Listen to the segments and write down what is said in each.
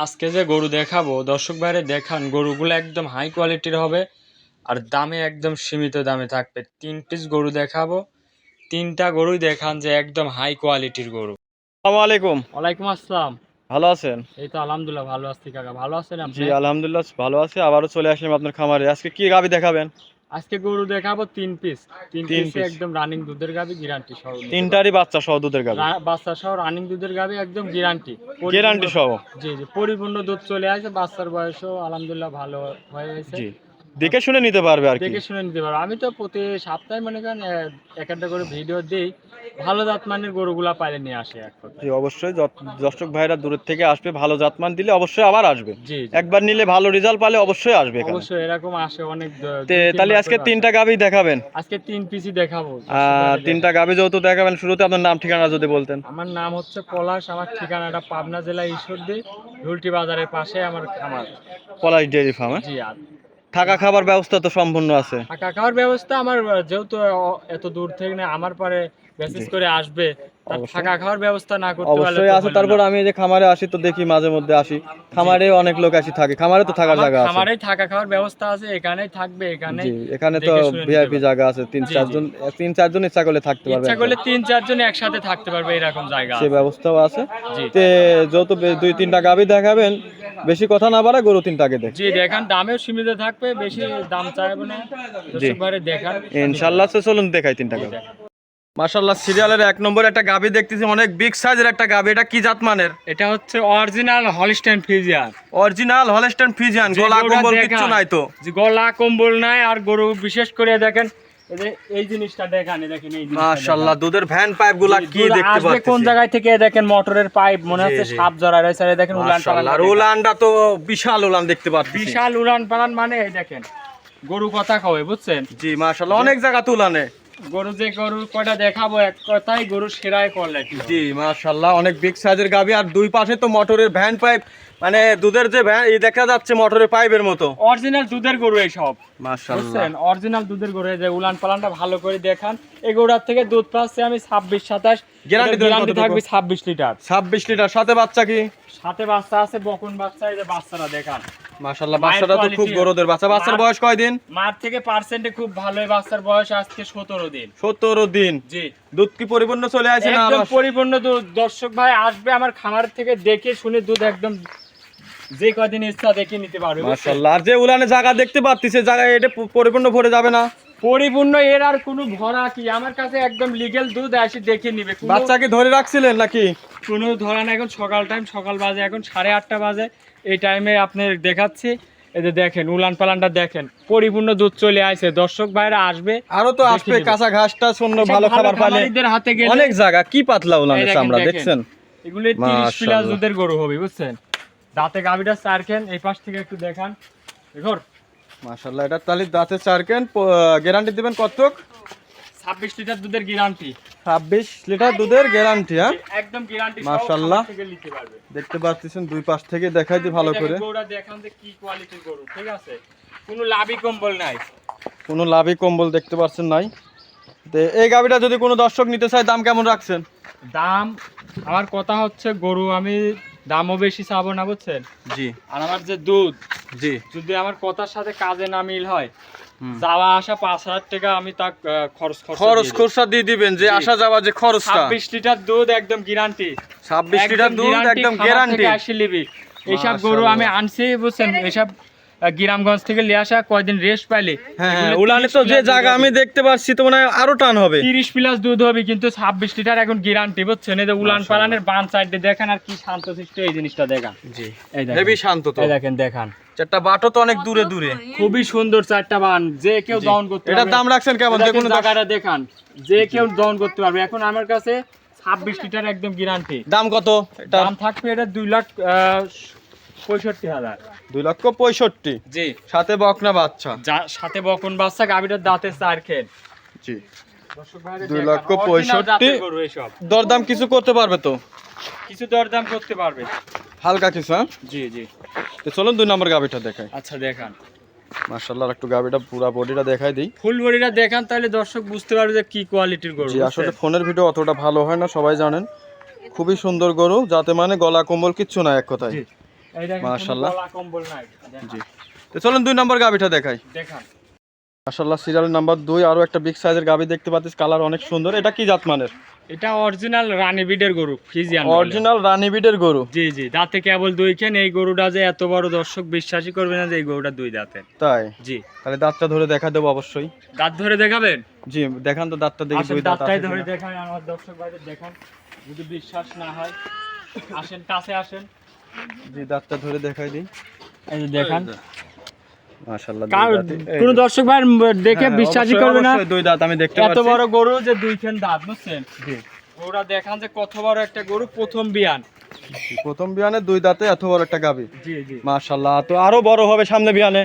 আজকে যে গরু দেখাবো দর্শক ভাইরে দেখান, গরুগুলো একদম হাই কোয়ালিটির হবে আর দামে একদম সীমিত দামে থাকবে। 3 পিস গরু দেখাবো, 3টা গরুই দেখান যে একদম হাই কোয়ালিটির গরু। আসসালামু আলাইকুম। ওয়ালাইকুম আসসালাম। ভালো আছেন? এই তো আলহামদুলিল্লাহ ভালো আছি কাকা, ভালো আছেন জি আপনি? আলহামদুলিল্লাহ ভালো আছি। আবারও চলে আসলাম আপনার খামারে। আজকে কি গাভী দেখাবেন? আজকে গরু দেখাবো 3 পিস। তিন তিন পিসে পিস একদম রানিং দুধের গাবি, গ্যারান্টি সহ নিতে তিনটারই বাচ্চা সহ দুধের গাভী, পারবেন। বাচ্চা সহ রানিং দুধের গাবি একদম গ্যারান্টি। গ্যারান্টি সহ। জি জি, পরিপূর্ণ দুধ চলে আসে, বাচ্চার বয়সও আলহামদুলিল্লাহ ভালো হয়ে গেছে। জি দেখে শুনে নিতে পারবে আর কি। দেখে শুনে নিতে পারবো। আমি তো প্রতি সপ্তাহে মনে করেন এক একটা করে ভিডিও দিই, ভালো জাতমানের গরুগুলা পাইলে নিয়ে আসে এক কথা। জি অবশ্যই দর্শক ভাইরা দূরের থেকে আসবে, ভালো জাতমান দিলে অবশ্যই আবার আসবে। জি জি, একবার নিলে ভালো রেজাল্ট পালে অবশ্যই আসবে এখানে। অবশ্যই এরকম আসে অনেক। তাহলে আজকে তিনটা গাভী দেখাবেন? আজকে 3 পিসই দেখাবো। তিনটা গাভী যেহেতু দেখাবেন, শুরুতে আপনার নাম ঠিকানা যদি বলতেন। আমার নাম হচ্ছে পলাশ, আমার ঠিকানাটা পাবনা জেলা ঈশ্বরদী, ঢুলটি বাজারের পাশে আমার খামার। পলাশ ডেয়ারি ফার্ম। জি, আর থাকা খাবার ব্যবস্থা তো সম্পূর্ণ আছে? থাকা খাওয়ার ব্যবস্থা আমার, যেহেতু এত দূর থেকে না আমার পরে মেসেজ করে আসবে, তার অবশ্যই। থাকা খাওয়ার ব্যবস্থা না করতে পারলে অবশ্যই তো আছে। হলো না। তারপর আমি এই যে খামারে আসি তো দেখি, মাঝে মধ্যে আসি খামারে অনেক লোক আসি থাকে, খামারে তো থাকার আমার জায়গা আছে। খামারেই থাকা খাওয়ার ব্যবস্থা আছে, এখানেই থাকবে, এখানে জি এখানে তো দেখে শুনে নিতে ভিআইপি পারবে। জায়গা আছে, তিন জি, চারজন জি। তিন চারজন ইচ্ছা করলে থাকতে পারবে ইচ্ছা একদম। করলে 3-4 জন একসাথে থাকতে পারবে, এরকম জায়গা সে আছে। ব্যবস্থাও আছে। জি তে যেহেতু দুই তিনটা গাভী দেখাবেন, বেশি কথা না বাড়া গরু তিনটাকে দেখ। জি, দেখান, দামেও সীমিত থাকবে, বেশি দাম চাইবো না। জি দর্শকবারে দেখান ইনশাআল্লাহ। চলুন দেখাই তিনটা গাভী। মাশাআল্লাহ, সিরিয়ালের 1 নম্বর একটা গাভী দেখতেছি, অনেক বিগ সাইজের একটা গাভী। এটা কি জাত মানের? এটা হচ্ছে original Holstein Friesian. Original Holstein Friesian. যে গলা গরুটা কম্বল দেখান, কিচ্ছু নাই তো? যে গলা কম্বল নাই, আর গরু বিশেষ করে দেখেন এই যে এই জিনিসটা দেখান, দেখেন এই জিনিসটা মাশাআল্লাহ, দেখান। দুধের ভ্যান পাইপ গুলা কি দুধ দেখতে আসবে পাচ্ছেন? কোন জায়গায় থেকে দেখেন, মোটরের পাইপ মনে জি, হচ্ছে জি। সাপ জড়া রয়েছে, আর এই দেখেন উলান পালান। মাশাআল্লাহ, উলানটা তো বিশাল উলান দেখতে পাচ্ছি। বিশাল উলান পালান, মানে এই দেখেন গরু কথা কবে বুঝছেন। জি মাশাআল্লাহ, অনেক জায়গা তো উলানে। গরু যে গরু কয়টা দেখাবো, এক কথাই গরু সেরাই কোয়ালিটি। জি মাশাআল্লাহ, অনেক বিগ সাইজের গাভী। আর দুই পাশে তো মোটরের ভ্যান পাইপ, মানে দুধের যে ভ্যান এই দেখা যাচ্ছে মোটরের পাইপের মতো। অরিজিনাল দুধের গরু এই সব, মাশাআল্লাহ। বুঝছেন, অরিজিনাল দুধের গরু। এই যে উলান পালানটা ভালো করে দেখান। এই গরুটার থেকে দুধ পাচ্ছে আমি 26-27, গ্যারান্টি গ্যারান্টি থাকবে 26 লিটার। 26 লিটার। সাথে বাচ্চা কি? সাথে বাচ্চা আছে, বকন বাচ্চা। এই যে বাচ্চারা দেখান, মাশাআল্লাহ, মায়ের বাচ্চাটা তো খুব quality। গরুদের বাচ্চা। বাচ্চার বয়স কয়দিন? মার থেকে পার্সেন্টে খুব ভালো। এই বাচ্চার বয়স আজকে 17 দিন। 17 দিন। জি, দুধ কি পরিপূর্ণ চলে আসে না? একদম পরিপূর্ণ দুধ। দর্শক ভাই আসবে আমার খামার থেকে, দেখে শুনে দুধ একদম যে কদিন ইচ্ছা দেখে নিতে পারবে, বুঝছেন? মাশাআল্লাহ। আর যে উলানে জায়গা দেখতে পাচ্ছি, সে জায়গায় এটা পরিপূর্ণ ভরে যাবে না? পরিপূর্ণ, এর আর কোনো ভরা কি, আমার কাছে একদম লিগ্যাল দুধ আসি দেখে নিবে। বাচ্চা কি ধরে রাখছিলেন নাকি? কোনো ধরা না। এখন সকাল টাইম, সকাল বাজে এখন 8:30 বাজে। এই টাইমে আপনি দেখাচ্ছি। এই যে দেখেন উলান পালানটা দেখেন, পরিপূর্ণ দুধ চলে আসে। দর্শক ভাইরা আসবে, আরো তো দেখে আসবে, নেবে। কাঁচা ঘাসটা শূন্য, এসব ভালো খাবার পালে খামারিদের হাতে গেলে অনেক জায়গা। কি পাতলা এই উলানের দেখেন, চামড়া দেখেন। দেখছেন? এগুলো 30 প্লাস মাশাআল্লাহ। দুধের গরু হবে, বুঝছেন। দাঁতে গাবিটা চারকেন, এই পাশ থেকে একটু দেখান। দেখুন মাশাআল্লাহ, এটা তাহলে দাঁতে চারকেন। গ্যারান্টি দিবেন কতটুক? 26 লিটার দুধের গ্যারান্টি। 26 লিটার দুধের গ্যারান্টি। হ্যাঁ একদম গ্যারান্টি সহ মাশাআল্লাহ। খামার থেকে নিতে পারবে। দেখতে পাচ্ছেন দুই পাশ থেকে দেখাই দিই ভালো এই করে। দেখেন গরুটা দেখান যে কি কোয়ালিটির গরু, ঠিক আছে। কোনো লাভি কম্বল নাই। কোনো লাভই কম্বল দেখতে পাচ্ছেন নাই। তো এই গাভিটা যদি কোনো দর্শক নিতে চায়, দাম কেমন রাখছেন? দাম, আমার কথা হচ্ছে গরু আমি দামও বেশি চাবো না, বুঝছেন। জি আর আমার যে দুধ, জি। যদি আমার কথার সাথে কাজে না মিল হয়, যাওয়া আসা 5,000 টাকা আমি তা খরচ খরচা দিয়ে দিবেন, যে জি। আসা যাওয়া যে খরচটা। 26 লিটার দুধ একদম গ্যারান্টি। 26 লিটার দুধ একদম গ্যারান্টি। এইসব গরু আমি আনছি, বুঝছেন। এইসব গ্রামগঞ্জ থেকে লিয়ে আসা, কয়দিন রেস্ট পাইলে। হ্যাঁ, এগুলো উলানে 30 তো যে প্লাস জায়গা দুধ আমি হবে। দেখতে পাচ্ছি তো মনে হয় আরো টান হবে। 30 প্লাস দুধ হবে, কিন্তু 26 লিটার এখন গ্যারান্টি, বুঝছেন। এই যে উলান পালানের বান সাইডে দেখেন, আর কি শান্তশিষ্ট এই জিনিসটা দেখান। জি এই দেখেন, হেভি শান্ত তো। এই দেখেন, দেখান চারটা বাটো তো অনেক দূরে দূরে। খুবই সুন্দর চারটা বান, যে কেউ দহন করতে এটার পারবে। দাম রাখছেন কেমন? যে কোনো জায়গাটা দেখান, যে কেউ দহন করতে পারবে। এখন আমার কাছে 26 লিটার একদম গ্যারান্টি। দাম কত এটা? দাম থাকবে এটা 2,65,000। 2,65,000। জি, সাথে বকনা বাচ্চা। যা সাথে বকন বাচ্চা, গাবিটার দাঁতে চার খেন। জি দর্শক ভাইরা 2,65,000 দেখান, original জাতের গরু এসব। দরদাম কিছু করতে পারবে তো? কিছু দরদাম করতে পারবে। হালকা কিছু। হ্যাঁ জি জি, তো চলুন 2 নম্বর গাভিটা দেখাই। আচ্ছা দেখান। মাশাআল্লাহ, একটু গাভিটা পুরা বডিটা দেখাই দিই। ফুল বডিটা দেখান, তাহলে দর্শক বুঝতে পারবে যে কি কোয়ালিটির গরু। জি আসলে ফোনের ভিডিও অতটা ভালো হয় না, সবাই জানেন। খুবই সুন্দর গরু, যাতে মানে গলা কম্বল কিচ্ছু না এক কথায়। জি। এই দেখেন মাশাআল্লাহ। গলা কম্বল নাই। জি, তো চলুন 2 নম্বর গাবিটা দেখাই। দেখান। মাশাআল্লাহ, সিরিয়াল নাম্বার 2 আরো একটা বিগ সাইজের গাবি দেখতে পাচ্ছিস, কালার অনেক সুন্দর। এটা কি জাত মানের? এটা অরিজিনাল রানী বিডের গরু, ফ্রিজিয়ান। অরিজিনাল রানী বিডের গরু। জি জি, দাঁতে কেবল 2 খান। এই গরুটা যে এত বড়, দর্শক বিশ্বাসই করবে না যে এই গরুটা 2 দাঁতের। তাই? জি। তাহলে দাঁতটা ধরে দেখা দেবো অবশ্যই। দাঁত ধরে দেখাবেন? জি, দেখান তো দাঁতটা দেখি। আসেন 2 দাঁত দাঁতটাই আছে ধরে কিনা। দেখান আমার দর্শক ভাইদের, দেখান। যদি বিশ্বাস না হয় আসেন কাছে আসেন। জি, দাঁতটা ধরে দেখাই দিই। এই যে দেখান। মাশাআল্লাহ, কোন দর্শক ভাই দেখে বিশ্বাসই করবে না। 2 দাঁত আমি দেখতে এত পাচ্ছি। বড় গরু যে 2 খান দাঁত, বুঝছেন? জি। গরুটা দেখান যে কত বড় একটা গরু, প্রথম বিয়ান। প্রথম বিয়ানে 2 দাঁতে এত বড় একটা গাবি। জি জি। মাশাআল্লাহ, তো আরো বড় হবে সামনে বিয়ানে।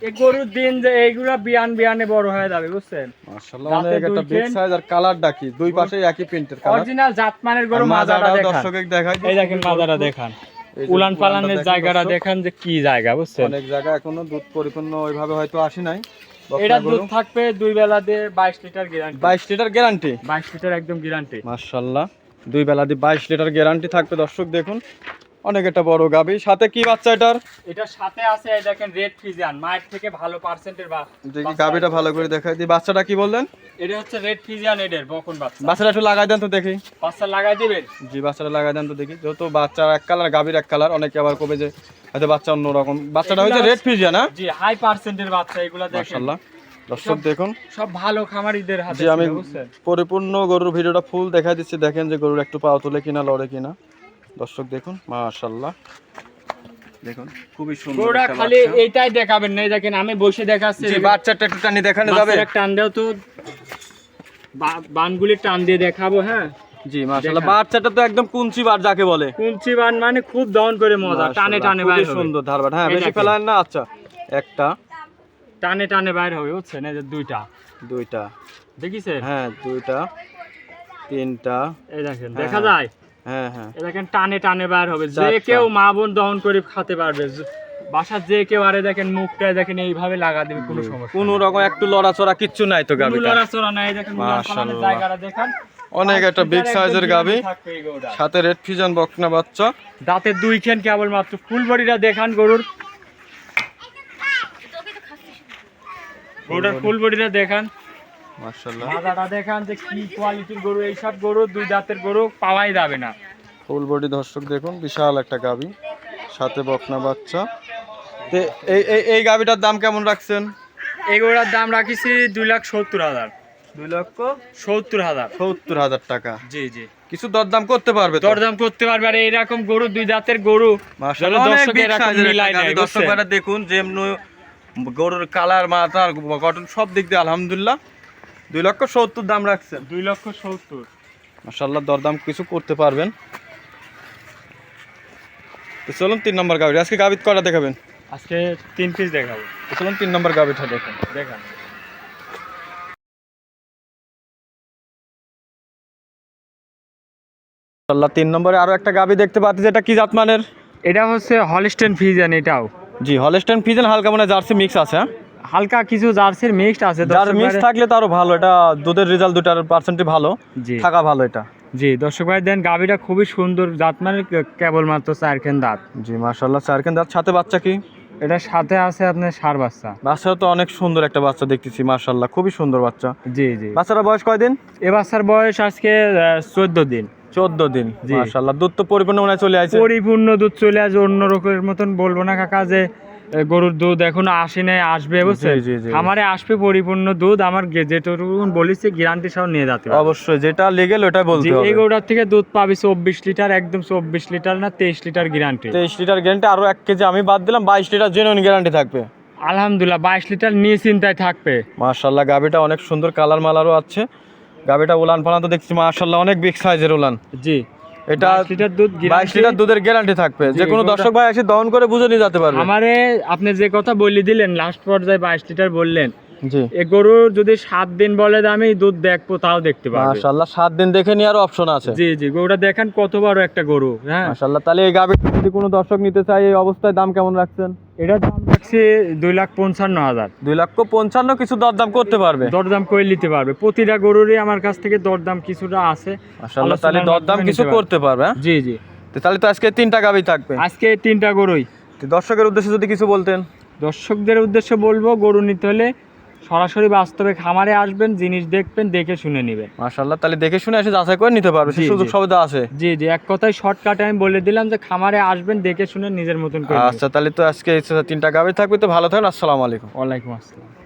এই গরুর দিন যে এইগুলা বিয়ানে বড় হয়ে যাবে, বুঝছেন? মাশাআল্লাহ, দাঁতে অনেক একটা 2 বিগ খান। সাইজ। আর কালারটা কি? 2 পাশে একই প্রিন্টের কালার। অরিজিনাল জাতমানের গরু। মাজাটা মাজাটা দেখান। দর্শককে দেখাই দিই। এই দেখেন মাজাটা দেখান। এই যে উলান পালানের উলানটা জায়গাটা দর্শক। দেখান যে কি জায়গা, বুঝছেন? অনেক জায়গা এখনো দুধ পরিপূর্ণ ওইভাবে হয়তো আসে নাই। এটা দুধ থাকবে 2 বেলা দিয়ে 22 litre guarantee. 22 litre guarantee. 22 litre একদম গ্যারান্টি। মাশাআল্লাহ, 2 বেলা দিয়ে 22 লিটার গ্যারান্টি থাকবে। দর্শক দেখুন, অনেক একটা বড় গাবি। সাথে কি বাচ্চা এটার? এটার সাথে আছে এই দেখেন রেড ফ্রিজিয়ান, মায়ের থেকে ভালো পার্সেন্টের দেখি গাবিটা ভালো করে দেখাই দিই। বাচ্চাটা কি বললেন? এটা হচ্ছে রেড ফ্রিজিয়ান, এদের বকন বাচ্চা। বাচ্চাটা একটু লাগাই দেন তো দেখি। বাচ্চা লাগাই দিবেন? জি, বাচ্চাটা লাগাই দেন তো দেখি। যেহেতু বাচ্চার এক কালার, গাবির এক কালার, অনেকে আবার কবে যে হয়তো বাচ্চা অন্যরকম। বাচ্চাটা হচ্ছে রেড ফ্রিজিয়ান। না জি, হাই পার্সেন্টের বাচ্চা এগুলা দেখেন। মাশাআল্লাহ, দর্শক দেখুন। সব ভালো খামারিদের হাতে জি, আমি ছিল, বুঝছেন? পরিপূর্ণ গরুর ভিডিওটা ফুল দেখাই দিচ্ছি। দেখেন যে গরুর একটু পাও তোলে কিনা, লড়ে কিনা। দর্শক দেখুন, মাশাআল্লাহ, দেখুন খুবই সুন্দর গরুটা একটা খালি বাচ্চা। এইটাই দেখাবেন না, এই দেখেন আমি বসে দেখাচ্ছি। জি, বাচ্চাটা একটু টানি দেখানো যাবে? বাচ্চার একটা টান দেও তো, বানগুলি টান দিয়ে দেখাবো। হ্যাঁ জি, মাশাআল্লাহ, দেখান। বাচ্চাটা তো একদম কুঞ্চি বার যাকে বলে। কুঞ্চি বান মানে খুব দহন করে মজা, টানে টানে খুবই বাইর হবে। সুন্দর ধারবাট। হ্যাঁ, এই বেশি দেখেন। ফেলায় না। আচ্ছা, একটা, টানে টানে বাইর হবে, বুঝছেন? এই যে 2টা 2টা, দেখিছেন? হ্যাঁ 2টা, 3টা, এই দেখেন, হ্যাঁ, দেখা যায়? হ্যাঁ হ্যাঁ, এই দেখেন টানে টানে বাইর হবে। যে 4টা। কেউ মা বোন দহন করে খেতে পারবে। বাসার যে কেউ, আরে দেখেন মুখটা দেখেন এইভাবে লাগা দেবে, কোনো সমস্যা কোনো রকম একটু লড়াচড়া কিচ্ছু নাই তো কোনো গাবিটা। লড়াচড়া নাই। এই দেখেন উলান পালানের মাশাআল্লাহ। জায়গাটা দেখেন। অনেক একটা বিগ সাইজের গাবি, থাকবে এই গরুটা। সাথে রেড ফিজান বকনা বাচ্চা। দাঁতে 2 খান কেবল মাত্র। ফুল বডিটা দেখান গরুর। গরুটার ফুল বডিটা দেখান। মাশাআল্লাহ, মাথাটা দেখান যে কি কোয়ালিটির গরু। এইসব গরু 2 দাঁতের গরু পাওয়াই যাবে না। Full body. দর্শক দেখুন, বিশাল একটা গাবি, সাথে বকনা বাচ্চা। তে এই এই এই গাবিটার দাম কেমন রাখছেন? এই গরুটার দাম রাখিছি 2,70,000। 2,70,000 2,70,000 টাকা। জি জি। কিছু দরদাম করতে পারবে তো? দরদাম করতে পারবে। আর এইরকম গরু 2 দাঁতের গরু মাশাআল্লাহ, অনেক দর্শক big এরকম size এর একটা মিলাই গাভী। নেয়, দর্শক ভাইরা দেখুন, যেমন গরুর কালার, মাথা, গঠন সব দিক দিয়ে আলহামদুলিল্লাহ। 2,70,000 দাম রাখছেন। 2,70,000। মাশাআল্লাহ, দরদাম কিছু করতে পারবেন। তো চলুন 3 নম্বর গাভী। আজকে গাভী কয়টা দেখাবেন? আজকে 3 পিস দেখাবো। তো চলুন 3 নম্বর গাভীটা দেখেন। দেখান। মাশাআল্লাহ, 3 নম্বরে আরো একটা গাভী দেখতে পাচ্ছি। যেটা কি জাতমানের? এটা হচ্ছে হলস্টেইন ফ্রিজিয়ান। এটাও জি, হলস্টাইন ফ্রিজিয়ান, হালকা মনে হয় জার্সি মিক্স আছে। হ্যাঁ, হালকা কিছু জার্সির মিক্সড আছে। যার দর্শক মিক্স ভাইরা- থাকলে তো আরো ভালো। এটা দুধের রেজাল্ট, দুটার পার্সেন্টই ভালো জি থাকা ভালো এটা। জি, দর্শক ভাই দেন গাভীটা খুবই সুন্দর। দাঁত মানে কেবলমাত্র 4 খান দাঁত। জি, মাশাআল্লাহ, চারখান দাঁত। সাথে বাচ্চা কি? এটার সাথে আছে আপনার ষাঁড় বাচ্চা। বাচ্চাটা তো অনেক সুন্দর একটা বাচ্চা দেখতেছি, মাশাআল্লাহ, খুবই সুন্দর বাচ্চা। জি জি। বাচ্চাটার বয়স কয়দিন? এ বাচ্চার বয়স আজকে 14 দিন। 14 দিন। জি। মাশাআল্লাহ, দুধ তো পরিপূর্ণ মনে হয় চলে আসছে। পরিপূর্ণ দুধ চলে আসে। অন্য রকমের মতন বলবো না কাকা যে গরুর দুধ এখনো আসে নাই, আসবে, বুঝছেন? জি, জি। আমারে আসবে পরিপূর্ণ দুধ। আমার যেটুকু বলেছে গ্যারান্টি সহ নিয়ে যেতে হবে। অবশ্যই, যেটা লিগ্যাল ওটা জি, বলতে এই হবে। গরুটার থেকে দুধ পাবি 24 লিটার, একদম 24 লিটার না 23 লিটার গ্যারান্টি। 23 litre guarantee. আরো 1 কেজি আমি বাদ দিলাম, 22 লিটার জেনুইন গ্যারান্টি থাকবে। আলহামদুলিল্লাহ 22 লিটার নিয়ে চিন্তায় থাকবে। মাশাআল্লাহ, গাবিটা অনেক সুন্দর, কালার মালারও আছে। গাবিটা উলান পালা তো দেখছি মাশাআল্লাহ অনেক বিগ সাইজের উলান। জি, এটা 22 লিটার দুধ 22 লিটার দুধের গ্যারান্টি থাকবে। জি, যে কোনো গরুটা- দর্শক ভাই এসে দহন করে বুঝে নিয়ে যেতে পারবে। আমারে আপনি যে কথা বলে দিলেন লাস্ট পর্যায়ে 22 লিটার বললেন, জি, এই গরু যদি 7 দিন বলে যে আমি দুধ দেখবো, তাও দেখতে পারবে। মাশাআল্লাহ, 7 দিন দেখে নেওয়ার অপশন আছে। জি জি, গরুটা দেখেন কত বড় একটা গরু। হ্যাঁ, মাশাআল্লাহ, তাহলে এই গাবিটা যদি কোনো দর্শক নিতে চায়, এই অবস্থায় দাম কেমন রাখছেন? এটার দাম রাখছি 2,55,000। 2,55,000 কিছু দরদাম করতে পারবে। দরদাম করে নিতে পারবে। প্রতিটা গরুরই আমার কাছ থেকে দরদাম কিছুটা আছে। মাশাআল্লাহ, তাহলে আলোচনার দরদাম মাধ্যমে কিছু নিতে পারবে। করতে পারবে। হ্যাঁ? জি জি। তো তাহলে তো আজকে 3টা গাভী থাকবে। আজকে এই 3টা গরুই। তো দর্শকের উদ্দেশ্যে যদি কিছু বলতেন। দর্শকদের উদ্দেশ্যে বলবো, গরু নিতে হলে সরাসরি বাস্তবে খামারে আসবেন, জিনিস দেখবেন, দেখে শুনে নেবেন। মাশাআল্লাহ, তাহলে দেখে শুনে এসে যাচাই করে নিতে পারবে, সেই জি, সুযোগ জি। সুবিধা আছে। জি জি, এক কথায় শর্টকাটে আমি বলে দিলাম যে খামারে আসবেন, দেখে শুনে নিজের মতন করে নেবেন। আচ্ছা, তাহলে তো আজকে 3টা গাভী থাকবে। তো ভালো থাকেন, আসসালামু আলাইকুম। ওয়ালাইকুম আসসালাম।